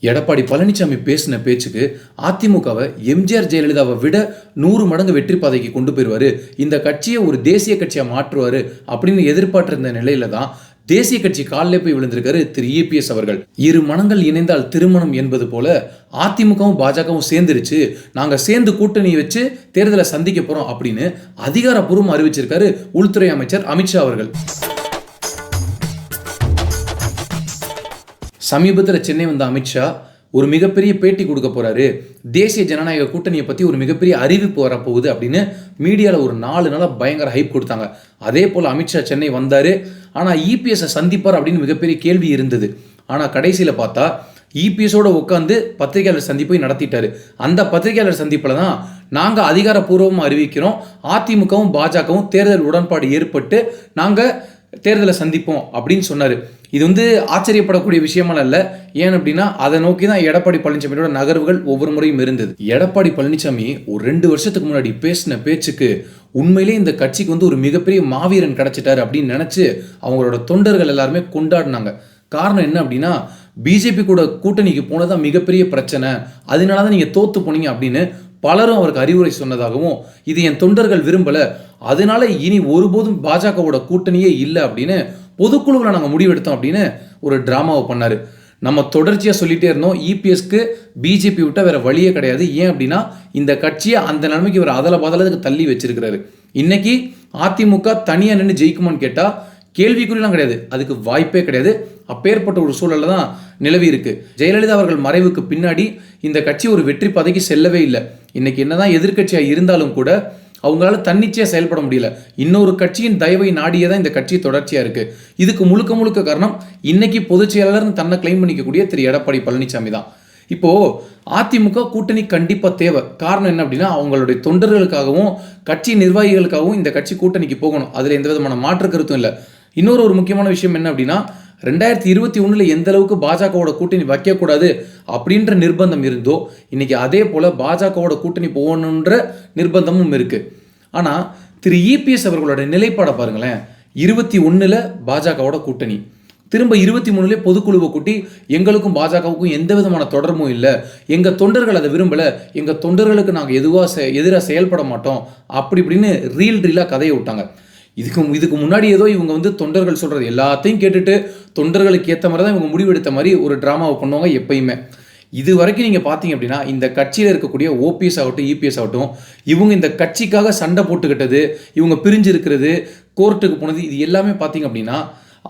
எடப்பாடி பழனிசாமி பேசின பேச்சுக்கு அதிமுகவை எம்ஜிஆர் ஜெயலலிதாவை விட 100 மடங்கு வெற்றி பாதைக்கு கொண்டு போயிடுவாரு, இந்த கட்சியை ஒரு தேசிய கட்சியாக மாற்றுவாரு அப்படின்னு எதிர்பார்த்திருந்த நிலையில தான் தேசிய கட்சி காலிலே போய் விழுந்திருக்காரு திரு இபிஎஸ் அவர்கள். இரு மனங்கள் இணைந்தால் திருமணம் என்பது போல அதிமுகவும் பாஜகவும் சேர்ந்துருச்சு, நாங்க சேர்ந்து கூட்டணி வச்சு தேர்தலை சந்திக்க போறோம் அப்படின்னு அதிகாரப்பூர்வம் அறிவிச்சிருக்காரு உள்துறை அமைச்சர் அமித்ஷா அவர்கள். சமீபத்தில் சென்னை வந்த அமித்ஷா ஒரு மிகப்பெரிய பேட்டி கொடுக்க போறாரு, தேசிய ஜனநாயக கூட்டணியை பற்றி ஒரு மிகப்பெரிய அறிவிப்பு வரப்போகுது அப்படின்னு மீடியாவில் ஒரு 4 நாளாக பயங்கர ஹைப் கொடுத்தாங்க. அதே போல் அமித்ஷா சென்னை வந்தார். ஆனால் இபிஎஸ்ஸை சந்திப்பார் அப்படின்னு மிகப்பெரிய கேள்வி இருந்தது. ஆனால் கடைசியில் பார்த்தா இபிஎஸோட உட்காந்து பத்திரிகையாளர் சந்திப்பை நடத்திட்டாரு. அந்த பத்திரிகையாளர் சந்திப்பில் தான் நாங்கள் அதிகாரப்பூர்வமாக அறிவிக்கிறோம், அதிமுகவும் பாஜகவும் தேர்தல் உடன்பாடு ஏற்பட்டு நாங்கள் தேர்தலை சந்திப்போம் அப்படின்னு சொன்னார். இது ஆச்சரியப்படக்கூடிய விஷயமெல்லாம் இல்லை. ஏன் அப்படின்னா அதை நோக்கி தான் எடப்பாடி பழனிசாமியோட நகர்வுகள் ஒவ்வொரு முறையும் இருந்தது. எடப்பாடி பழனிசாமி ஒரு 2 வருஷத்துக்கு முன்னாடி பேசின பேச்சுக்கு உண்மையிலே இந்த கட்சிக்கு ஒரு மிகப்பெரிய மாவீரன் கிடைச்சிட்டாரு அப்படின்னு நினைச்சு அவங்களோட தொண்டர்கள் எல்லாருமே கொண்டாடினாங்க. காரணம் என்ன அப்படின்னா, பிஜேபி கூட கூட்டணிக்கு போனதான் மிகப்பெரிய பிரச்சனை, அதனால தான் நீங்கள் தோத்து போனீங்க அப்படின்னு பலரும் அவருக்கு அறிவுரை சொன்னதாகவும், இது என் தொண்டர்கள் விரும்பல, அதனால இனி ஒருபோதும் பாஜகவோட கூட்டணியே இல்லை அப்படின்னு பொதுக்குழுவில் நாங்கள் முடிவெடுத்தோம் அப்படின்னு ஒரு டிராமாவை பண்ணார். நம்ம தொடர்ச்சியாக சொல்லிட்டே இருந்தோம், இபிஎஸ்க்கு பிஜேபி விட்டால் வேற வழியே கிடையாது. ஏன் அப்படின்னா இந்த கட்சியை அந்த நிலைமைக்கு இவர் அதல பாதலத்துக்கு தள்ளி வச்சிருக்கிறாரு. இன்னைக்கு அதிமுக தனியாக நின்று ஜெயிக்குமான்னு கேட்டால் கேள்விக்குறியெல்லாம் கிடையாது, அதுக்கு வாய்ப்பே கிடையாது. அப்பேற்பட்ட ஒரு சூழலில் தான் நிலவி இருக்கு. ஜெயலலிதா அவர்கள் மறைவுக்கு பின்னாடி இந்த கட்சி ஒரு வெற்றி பாதைக்கு செல்லவே இல்லை. இன்னைக்கு என்னதான் எதிர்கட்சியாக இருந்தாலும் கூட அவங்களால தன்னிச்சையாக செயல்பட முடியல. இன்னொரு கட்சியின் தயவை நாடியே தான் இந்த கட்சி தொடர்ச்சியாக இருக்கு. இதுக்கு முழுக்க முழுக்க காரணம் இன்னைக்கு பொதுச் செயலாளர்னு தன்னை கிளைம் பண்ணிக்கக்கூடிய திரு எடப்பாடி பழனிசாமி தான். இப்போ அதிமுக கூட்டணி கண்டிப்பாக தேவை. காரணம் என்ன அப்படின்னா, அவங்களுடைய தொண்டர்களுக்காகவும் கட்சி நிர்வாகிகளுக்காகவும் இந்த கட்சி கூட்டணிக்கு போகணும். அதில் எந்த விதமான மாற்று கருத்தும் இல்லை. இன்னொரு முக்கியமான விஷயம் என்ன அப்படின்னா, 2021 எந்த அளவுக்கு பாஜகவோட கூட்டணி வைக்கக்கூடாது அப்படின்ற நிர்பந்தம் இருந்தோ, இன்னைக்கு அதே போல பாஜகவோட கூட்டணி போகணுன்ற நிர்பந்தமும் இருக்கு. ஆனால் திரு இபிஎஸ் அவர்களோட நிலைப்பாடை பாருங்களேன். 21 பாஜகவோட கூட்டணி, திரும்ப 23 பொதுக்குழுவை கூட்டி எங்களுக்கும் பாஜகவுக்கும் எந்த விதமான தொடர்பும் இல்லை, எங்கள் தொண்டர்கள் அதை விரும்பலை, எங்கள் தொண்டர்களுக்கு நாங்கள் எதிராக செயல்பட மாட்டோம் அப்படி இப்படின்னு ரீலாக கதையை விட்டாங்க. இதுக்கு முன்னாடி ஏதோ இவங்க தொண்டர்கள் சொல்கிறது எல்லாத்தையும் கேட்டுட்டு தொண்டர்களுக்கு ஏற்ற மாதிரி தான் இவங்க முடிவெடுத்த மாதிரி ஒரு ட்ராமாவை பண்ணுவாங்க எப்பயுமே. இது வரைக்கும் நீங்கள் பார்த்தீங்க அப்படின்னா இந்த கட்சியில் இருக்கக்கூடிய ஓபிஎஸ் ஆகட்டும் இபிஎஸ் ஆகட்டும், இவங்க இந்த கட்சிக்காக சண்டை போட்டுக்கிட்டது, இவங்க பிரிஞ்சு இருக்கிறது, கோர்ட்டுக்கு போனது, இது எல்லாமே பார்த்தீங்க அப்படின்னா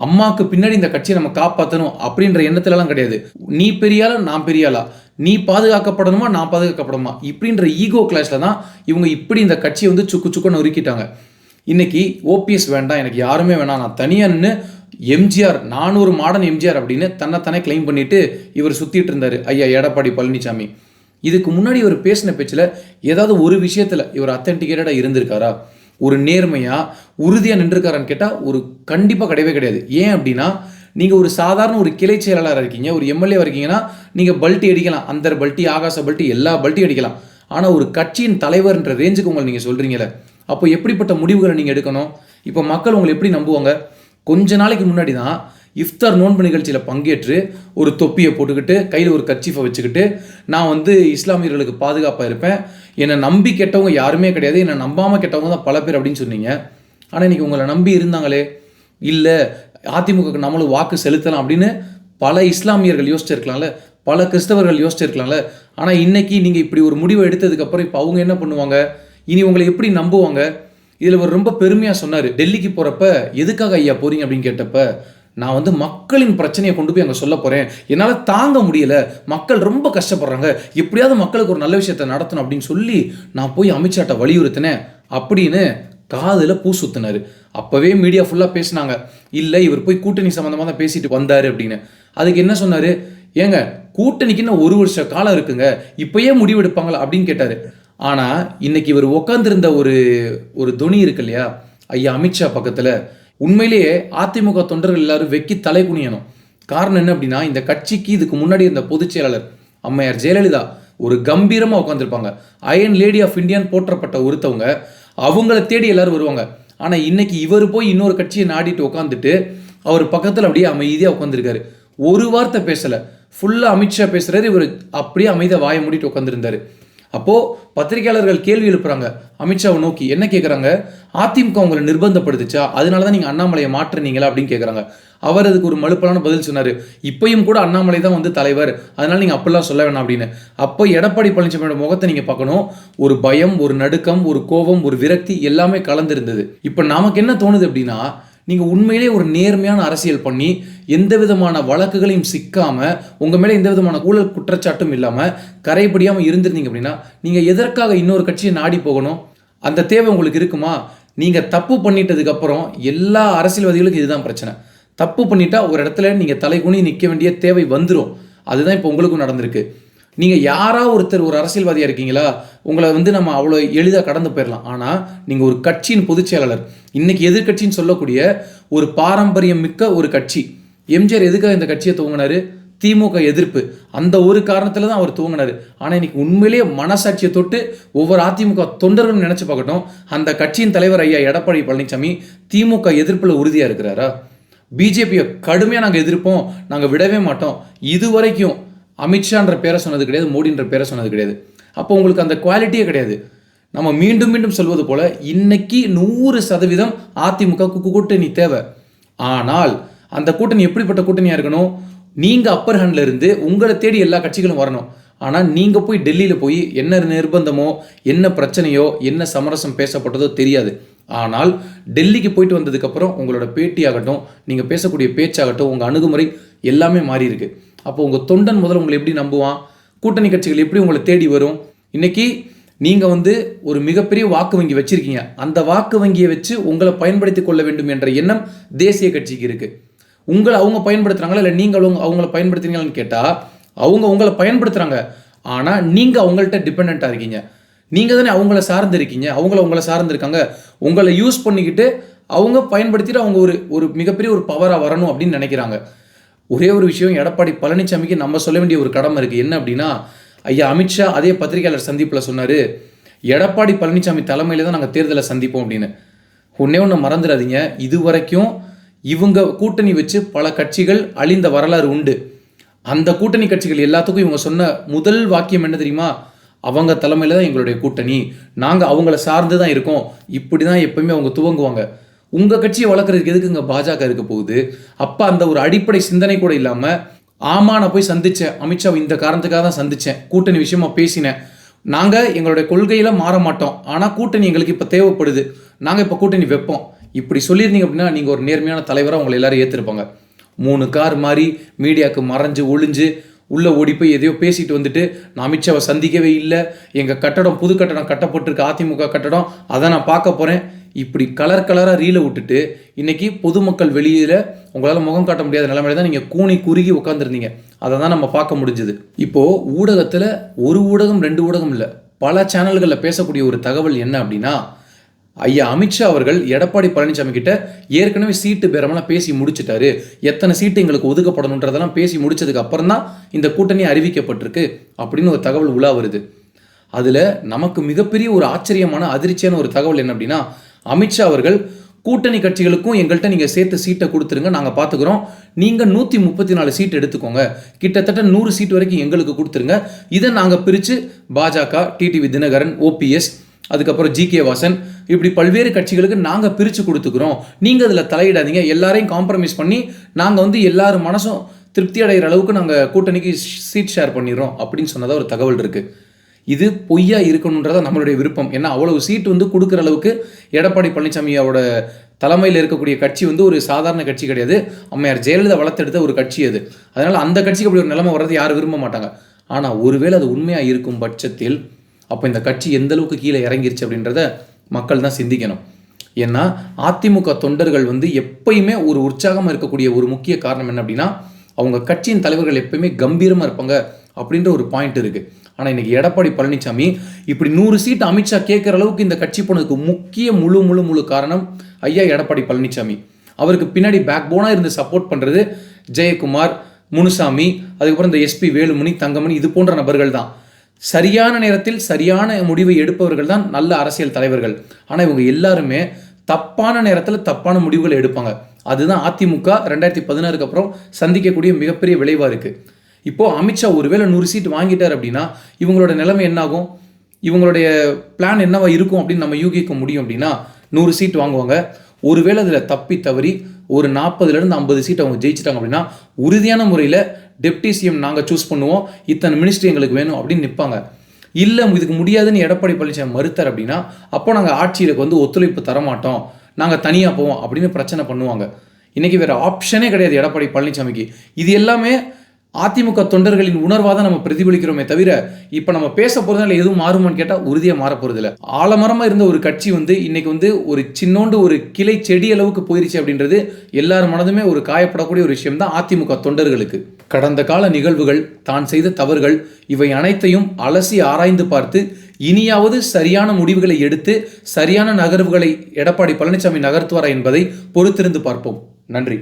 அம்மாவுக்கு பின்னாடி இந்த கட்சியை நம்ம காப்பாற்றணும் அப்படின்ற எண்ணத்துலலாம் கிடையாது. நீ பெரியாளா நான் பெரியாளா, நீ பாதுகாக்கப்படணுமா நான் பாதுகாக்கப்படணுமா இப்படின்ற ஈகோ கிளாஸில் தான் இவங்க இப்படி இந்த கட்சியை சுக்குன்னு உருக்கிட்டாங்க. இன்னைக்கு ஓபிஎஸ் வேண்டாம், எனக்கு யாருமே வேணாம், நான் தனியாக நின்று எம்ஜிஆர், நான் ஒரு மாடர்ன் எம்ஜிஆர் அப்படின்னு தன்னைத்தானே கிளைம் பண்ணிட்டு இவர் சுற்றிட்டு இருந்தார் ஐயா எடப்பாடி பழனிசாமி. இதுக்கு முன்னாடி இவர் பேசின பேச்சில் ஏதாவது ஒரு விஷயத்தில் இவர் அத்தன்டிகேட்டடாக இருந்திருக்காரா, ஒரு நேர்மையாக உறுதியாக நின்றுருக்காரான்னு கேட்டால் ஒரு கண்டிப்பாக கிடையவே கிடையாது. ஏன் அப்படின்னா, நீங்கள் ஒரு சாதாரண ஒரு கிளை செயலாளராக இருக்கீங்க, ஒரு எம்எல்ஏவாக இருக்கீங்கன்னா நீங்கள் பல்ட்டி அடிக்கலாம், அந்த பல்ட்டி ஆகாச பல்ட்டி எல்லா பல்ட்டியும் அடிக்கலாம். ஆனால் ஒரு கட்சியின் தலைவர்ன்ற ரேஞ்சுக்கு உங்களை நீங்கள் சொல்கிறீங்களே, அப்போ எப்படிப்பட்ட முடிவுகளை நீங்கள் எடுக்கணும்? இப்போ மக்கள் உங்களை எப்படி நம்புவாங்க? கொஞ்ச நாளைக்கு முன்னாடி தான் இஃப்தார் நோன்பு நிகழ்ச்சியில் பங்கேற்று ஒரு தொப்பியை போட்டுக்கிட்டு கையில் ஒரு கர்ச்சீஃபை வச்சுக்கிட்டு நான் இஸ்லாமியர்களுக்கு பாதுகாப்பாக இருப்பேன், என்னை நம்பி கெட்டவங்க யாருமே கிடையாது, என்னை நம்பாமல் கெட்டவங்க தான் பல பேர் அப்படின்னு சொன்னீங்க. ஆனால் இன்றைக்கி உங்களை நம்பி இருந்தாங்களே, இல்லை அதிமுக நம்மளும் வாக்கு செலுத்தலாம் அப்படின்னு பல இஸ்லாமியர்கள் யோசிச்சிருக்கலாம்ல, பல கிறிஸ்தவர்கள் யோசிச்சிருக்கலாம்ல. ஆனால் இன்னைக்கு நீங்கள் இப்படி ஒரு முடிவை எடுத்ததுக்கப்புறம் இப்போ அவங்க என்ன பண்ணுவாங்க? இனி உங்களை எப்படி நம்புவாங்க? இதில் ஒரு ரொம்ப பெருமையாக சொன்னார், டெல்லிக்கு போகிறப்ப எதுக்காக ஐயா போகிறீங்க அப்படின்னு கேட்டப்ப, நான் மக்களின் பிரச்சனையை கொண்டு போய் அங்கே சொல்ல போகிறேன், என்னால் தாங்க முடியலை, மக்கள் ரொம்ப கஷ்டப்படுறாங்க, எப்படியாவது மக்களுக்கு ஒரு நல்ல விஷயத்தை நடத்தணும் அப்படின்னு சொல்லி நான் போய் அமித்ஷாட்ட வலியுறுத்தினேன் அப்படின்னு காதில் பூ சுத்தினார். அப்போவே மீடியா ஃபுல்லாக பேசினாங்க, இல்லை இவர் போய் கூட்டணி சம்மந்தமாக தான் பேசிட்டு வந்தார் அப்படின்னு. அதுக்கு என்ன சொன்னார்? ஏங்க கூட்டணிக்கு இன்னும் 1 வருஷ காலம் இருக்குங்க, இப்போயே முடிவெடுப்பாங்களா அப்படின்னு கேட்டார். ஆனால் இன்னைக்கு இவர் உட்காந்துருந்த ஒரு துணி இருக்கு இல்லையா ஐயா அமித்ஷா பக்கத்தில், உண்மையிலேயே அதிமுக தொண்டர்கள் எல்லாரும் வெக்கி தலை குனியணும். காரணம் என்ன அப்படின்னா, இந்த கட்சிக்கு இதுக்கு முன்னாடி இருந்த பொதுச் செயலாளர் அம்மையார் ஜெயலலிதா ஒரு கம்பீரமாக உட்காந்துருப்பாங்க, அயன் லேடி ஆஃப் இந்தியான்னு போற்றப்பட்ட ஒருத்தவங்க, அவங்கள தேடி எல்லாரும் வருவாங்க. ஆனால் இன்னைக்கு இவர் போய் இன்னொரு கட்சியை நாடிட்டு உட்காந்துட்டு அவர் பக்கத்தில் அப்படியே அமைதியாக உட்காந்துருக்காரு, ஒரு வார்த்தை பேசலை. ஃபுல்லாக அமித்ஷா பேசுகிறாரு, இவர் அப்படியே அமைதியாக வாயை மூடிட்டு உட்காந்துருந்தாரு. அப்போது பத்திரிகையாளர்கள் கேள்வி எழுப்புறாங்க அமித்ஷாவை நோக்கி. என்ன கேட்குறாங்க, அதிமுக உங்களை நிர்பந்தப்படுத்துச்சா, அதனால தான் நீங்கள் அண்ணாமலையை மாற்றுனீங்களா அப்படின்னு கேட்குறாங்க. அவர் அதுக்கு ஒரு மலுப்பலான பதில் சொன்னார், இப்பயும் கூட அண்ணாமலை தான் வந்து தலைவர், அதனால் நீங்கள் அப்படிலாம் சொல்ல வேணாம் அப்படின்னு. அப்போ எடப்பாடி பழனிசாமியோட முகத்தை நீங்கள் பார்க்கணும், ஒரு பயம், ஒரு நடுக்கம், ஒரு கோபம், ஒரு விரக்தி எல்லாமே கலந்துருந்தது. இப்போ நமக்கு என்ன தோணுது அப்படின்னா, நீங்கள் உண்மையிலே ஒரு நேர்மையான அரசியல் பண்ணி எந்த விதமான வழக்குகளையும் சிக்காமல் உங்கள் மேலே எந்த விதமான ஊழல் குற்றச்சாட்டும் இல்லாமல் கரைபடியாமல் இருந்திருந்தீங்க அப்படின்னா நீங்கள் எதற்காக இன்னொரு கட்சியை நாடி போகணும்? அந்த தேவை உங்களுக்கு இருக்குமா? நீங்கள் தப்பு பண்ணிட்டதுக்கப்புறம் எல்லா அரசியல்வாதிகளுக்கும் இதுதான் பிரச்சனை. தப்பு பண்ணிட்டா ஒரு இடத்துல நீங்கள் தலைகுனி நிற்க வேண்டிய தேவை வந்துடும். அதுதான் இப்போ உங்களுக்கும் நடந்திருக்கு. நீங்கள் யாராவது ஒருத்தர் ஒரு அரசியல்வாதியாக இருக்கீங்களா, உங்களை வந்து நம்ம அவ்வளோ எளிதாக கடந்து போயிடலாம். ஆனால் நீங்கள் ஒரு கட்சியின் பொதுச் செயலாளர், இன்றைக்கி எதிர்கட்சின்னு சொல்லக்கூடிய ஒரு பாரம்பரியம் மிக்க ஒரு கட்சி. எம்ஜிஆர் எதுக்காக இந்த கட்சியை துவங்கினார்? திமுக எதிர்ப்பு. அந்த ஒரு காரணத்தில் தான் அவர் துவங்கினார். ஆனால் இன்னைக்கு உண்மையிலேயே மனசாட்சியை தொட்டு ஒவ்வொரு அதிமுக தொண்டர்களும் நினச்சி பார்க்கட்டும், அந்த கட்சியின் தலைவர் ஐயா எடப்பாடி பழனிசாமி திமுக எதிர்ப்பில் உறுதியாக இருக்கிறாரா? பிஜேபியை கடுமையாக நாங்கள் எதிர்ப்போம், நாங்கள் விடவே மாட்டோம், இது வரைக்கும் அமித்ஷான்ற பேரை சொன்னது கிடையாது, மோடின்ற பேரை சொன்னது கிடையாது. அப்போ உங்களுக்கு அந்த குவாலிட்டியே கிடையாது. நம்ம மீண்டும் மீண்டும் சொல்வது போல இன்னைக்கு 100% அதிமுக கூட்டணி தேவை. ஆனால் அந்த கூட்டணி எப்படிப்பட்ட கூட்டணியாக இருக்கணும்? நீங்கள் அப்பர் ஹேண்டில் இருந்து உங்களை தேடி எல்லா கட்சிகளும் வரணும். ஆனால் நீங்கள் போய் டெல்லியில் போய் என்ன நிர்பந்தமோ, என்ன பிரச்சனையோ, என்ன சமரசம் பேசப்பட்டதோ தெரியாது. ஆனால் டெல்லிக்கு போயிட்டு வந்ததுக்கப்புறம் உங்களோட பேட்டியாகட்டும், நீங்கள் பேசக்கூடிய பேச்சாகட்டும், உங்கள் அணுகுமுறை எல்லாமே மாறி இருக்கு. அப்போ உங்கள் தொண்டன் முதல்ல உங்களை எப்படி நம்புவான்? கூட்டணி கட்சிகள் எப்படி உங்களை தேடி வரும்? இன்னைக்கு நீங்கள் வந்து ஒரு மிகப்பெரிய வாக்கு வங்கி வச்சிருக்கீங்க. அந்த வாக்கு வங்கியை வச்சு உங்களை பயன்படுத்தி கொள்ள வேண்டும் என்ற எண்ணம் தேசிய கட்சிக்கு இருக்கு. உங்களை அவங்க பயன்படுத்துறாங்களா இல்லை நீங்கள் அவங்கள பயன்படுத்துறீங்களான்னு கேட்டால் அவங்க உங்களை பயன்படுத்துகிறாங்க. ஆனால் நீங்கள் அவங்கள்ட்ட டிபெண்ட்டாக இருக்கீங்க. நீங்கள் தானே அவங்கள சார்ந்து இருக்கீங்க, உங்களை சார்ந்து இருக்காங்க. உங்களை யூஸ் பண்ணிக்கிட்டு அவங்க பயன்படுத்திட்டு அவங்க ஒரு மிகப்பெரிய ஒரு பவராக வரணும் அப்படின்னு நினைக்கிறாங்க. ஒரே ஒரு விஷயம் எடப்பாடி பழனிசாமிக்கு நம்ம சொல்ல வேண்டிய ஒரு கடமை இருக்குது. என்ன அப்படின்னா, ஐயா அமித்ஷா அதே பத்திரிகையாளர் சந்திப்பில் சொன்னார், எடப்பாடி பழனிசாமி தலைமையில் தான் நாங்கள் தேர்தலை சந்திப்போம் அப்படின்னு. ஒன்று மறந்துடாதீங்க, இது வரைக்கும் இவங்க கூட்டணி வச்சு பல கட்சிகள் அழிந்த வரலாறு உண்டு. அந்த கூட்டணி கட்சிகள் எல்லாத்துக்கும் இவங்க சொன்ன முதல் வாக்கியம் என்ன தெரியுமா? அவங்க தலைமையில் தான் எங்களுடைய கூட்டணி, நாங்கள் அவங்கள சார்ந்து தான் இருக்கோம், இப்படி தான் எப்பவுமே அவங்க துவங்குவாங்க. உங்கள் கட்சியை வளர்க்குறதுக்கு எதுக்குங்க பாஜக இருக்க போகுது? அப்போ அந்த ஒரு அடிப்படை சிந்தனை கூட இல்லாமல், ஆமாம் நான் போய் சந்தித்தேன் அமித்ஷாவை, இந்த காரணத்துக்காக தான் சந்தித்தேன், கூட்டணி விஷயமா பேசினேன், நாங்கள் எங்களுடைய கொள்கையில் மாற மாட்டோம், ஆனால் கூட்டணி எங்களுக்கு இப்போ தேவைப்படுது, நாங்கள் இப்போ கூட்டணி வைப்போம், இப்படி சொல்லியிருந்தீங்க அப்படின்னா நீங்கள் ஒரு நேர்மையான தலைவராக உங்களை எல்லாரும் ஏற்றிருப்பாங்க. 3 கார் மாதிரி மீடியாவுக்கு மறைஞ்சு ஒளிஞ்சு உள்ளே ஓடி போய் எதையோ பேசிட்டு வந்துட்டு, நான் அமித்ஷாவை சந்திக்கவே இல்லை, எங்கள் கட்டடம் புது கட்டடம் கட்டப்பட்டிருக்கு, அதிமுக கட்டடம், அதை நான் பார்க்க போகிறேன், இப்படி கலராக ரீலை விட்டுட்டு இன்னைக்கு பொதுமக்கள் வெளியில் உங்களால் முகம் காட்ட முடியாத நிலைமையில தான் நீங்கள் கூனி குறுகி உட்காந்துருந்தீங்க. அதை தான் நம்ம பார்க்க முடிஞ்சுது. இப்போது ஊடகத்தில் ஒரு ஊடகம் 2 ஊடகம் இல்லை, பல சேனல்களில் பேசக்கூடிய ஒரு தகவல் என்ன அப்படின்னா, ஐயா அமித்ஷா அவர்கள் எடப்பாடி பழனிசாமி கிட்ட ஏற்கனவே சீட்டு பேரமெல்லாம் பேசி முடிச்சுட்டாரு, எத்தனை சீட்டு எங்களுக்கு ஒதுக்கப்படணுன்றதெல்லாம் பேசி முடிச்சதுக்கு அப்புறம் தான் இந்த கூட்டணி அறிவிக்கப்பட்டிருக்கு அப்படின்னு ஒரு தகவல் உலா வருது. அதில் நமக்கு மிகப்பெரிய ஒரு ஆச்சரியமான அதிர்ச்சியான ஒரு தகவல் என்ன அப்படின்னா, அமித்ஷா அவர்கள் கூட்டணி கட்சிகளுக்கும் எங்கள்கிட்ட நீங்கள் சேர்த்து சீட்டை கொடுத்துருங்க, நாங்கள் பார்த்துக்குறோம், நீங்கள் 134 சீட் எடுத்துக்கோங்க, கிட்டத்தட்ட 100 சீட் வரைக்கும் எங்களுக்கு கொடுத்துருங்க, இதை நாங்கள் பிரித்து பாஜக, டிடிவி தினகரன், ஓபிஎஸ், அதுக்கப்புறம் ஜிகே வாசன், இப்படி பல்வேறு கட்சிகளுக்கு நாங்கள் பிரித்து கொடுத்துக்கிறோம், நீங்கள் அதில் தலையிடாதீங்க, எல்லாரையும் காம்ப்ரமைஸ் பண்ணி நாங்கள் வந்து எல்லாரும் மனசும் திருப்தி அடைகிற அளவுக்கு நாங்கள் கூட்டணிக்கு சீட் ஷேர் பண்ணிடுறோம் அப்படின்னு சொன்னதாக ஒரு தகவல் இருக்குது. இது பொய்யா இருக்கணுன்றத நம்மளுடைய விருப்பம். ஏன்னா அவ்வளவு சீட் வந்து கொடுக்குற அளவுக்கு எடப்பாடி பழனிசாமியோட தலைமையில் இருக்கக்கூடிய கட்சி வந்து ஒரு சாதாரண கட்சி கிடையாது. அம்மையார் ஜெயலலிதா வளர்த்தெடுத்த ஒரு கட்சி அது. அதனால் அந்த கட்சிக்கு அப்படி ஒரு நிலைமை வர்றது யாரும் விரும்ப மாட்டாங்க. ஆனால் ஒருவேளை அது உண்மையாக இருக்கும் பட்சத்தில் அப்போ இந்த கட்சி எந்த அளவுக்கு கீழே இறங்கிருச்சு அப்படின்றத மக்கள் தான் சிந்திக்கணும். ஏன்னா அதிமுக தொண்டர்கள் வந்து எப்பயுமே ஒரு உற்சாகமாக இருக்கக்கூடிய ஒரு முக்கிய காரணம் என்ன அப்படின்னா, அவங்க கட்சியின் தலைவர்கள் எப்பயுமே கம்பீரமாக இருப்பாங்க அப்படின்ற ஒரு பாயிண்ட் இருக்குது. ஆனால் இன்றைக்கி எடப்பாடி பழனிசாமி இப்படி 100 சீட் அமித்ஷா கேட்குற அளவுக்கு இந்த கட்சி போனதுக்கு முக்கிய முழு காரணம் ஐயா எடப்பாடி பழனிசாமி. அவருக்கு பின்னாடி பேக் போனாக இருந்து சப்போர்ட் பண்ணுறது ஜெயக்குமார், முனுசாமி, அதுக்கப்புறம் இந்த எஸ்பி வேலுமணி, தங்கமணி, இது போன்ற நபர்கள் தான். சரியான நேரத்தில் சரியான முடிவை எடுப்பவர்கள் தான் நல்ல அரசியல் தலைவர்கள். ஆனால் இவங்க எல்லாருமே தப்பான நேரத்தில் தப்பான முடிவுகளை எடுப்பாங்க. அதுதான் அதிமுக 2016க்கு அப்புறம் சந்திக்கக்கூடிய மிகப்பெரிய விளைவாக இருக்குது. இப்போ அமித்ஷா ஒருவேளை 100 சீட் வாங்கிட்டார் அப்படின்னா இவங்களோட நிலைமை என்னாகும், இவங்களுடைய பிளான் என்னவா இருக்கும் அப்படின்னு நம்ம யூகிக்க முடியும். அப்படின்னா 100 சீட் வாங்குவாங்க. ஒருவேளை அதில் தப்பி தவறி ஒரு 40லேருந்து 50 சீட் அவங்க ஜெயிச்சிட்டாங்க அப்படின்னா உறுதியான முறையில் டெப்டி சிஎம் நாங்கள் சூஸ் பண்ணுவோம், இத்தனை மினிஸ்ட்ரி எங்களுக்கு வேணும் அப்படின்னு நிற்பாங்க. இல்லை இதுக்கு முடியாதுன்னு எடப்பாடி பழனிசாமி மறுத்தார் அப்படின்னா அப்போ நாங்கள் ஆட்சியில் வந்து ஒத்துழைப்பு தரமாட்டோம், நாங்கள் தனியாக போவோம் அப்படின்னு பிரச்சனை பண்ணுவாங்க. இன்றைக்கி வேறு ஆப்ஷனே கிடையாது எடப்பாடி பழனிசாமிக்கு. இது எல்லாமே அதிமுக தொண்டர்களின் உணர்வாக தான் நம்ம பிரதிபலிக்கிறோமே தவிர இப்போ நம்ம பேச போகிறதுனால எதுவும் மாறுமான்னு கேட்டால் உறுதியாக மாற போகிறதில்ல. ஆலமரமாக இருந்த ஒரு கட்சி வந்து இன்னைக்கு வந்து ஒரு சின்னோண்டு ஒரு கிளை செடி அளவுக்கு போயிருச்சு அப்படின்றது எல்லார் மனதுமே ஒரு காயப்படக்கூடிய ஒரு விஷயம் தான் அதிமுக தொண்டர்களுக்கு. கடந்த கால நிகழ்வுகள், தான் செய்த தவறுகள், இவை அனைத்தையும் அலசி ஆராய்ந்து பார்த்து இனியாவது சரியான முடிவுகளை எடுத்து சரியான நகர்வுகளை எடப்பாடி பழனிசாமி நகர்த்துவாரா என்பதை பொறுத்திருந்து பார்ப்போம். நன்றி.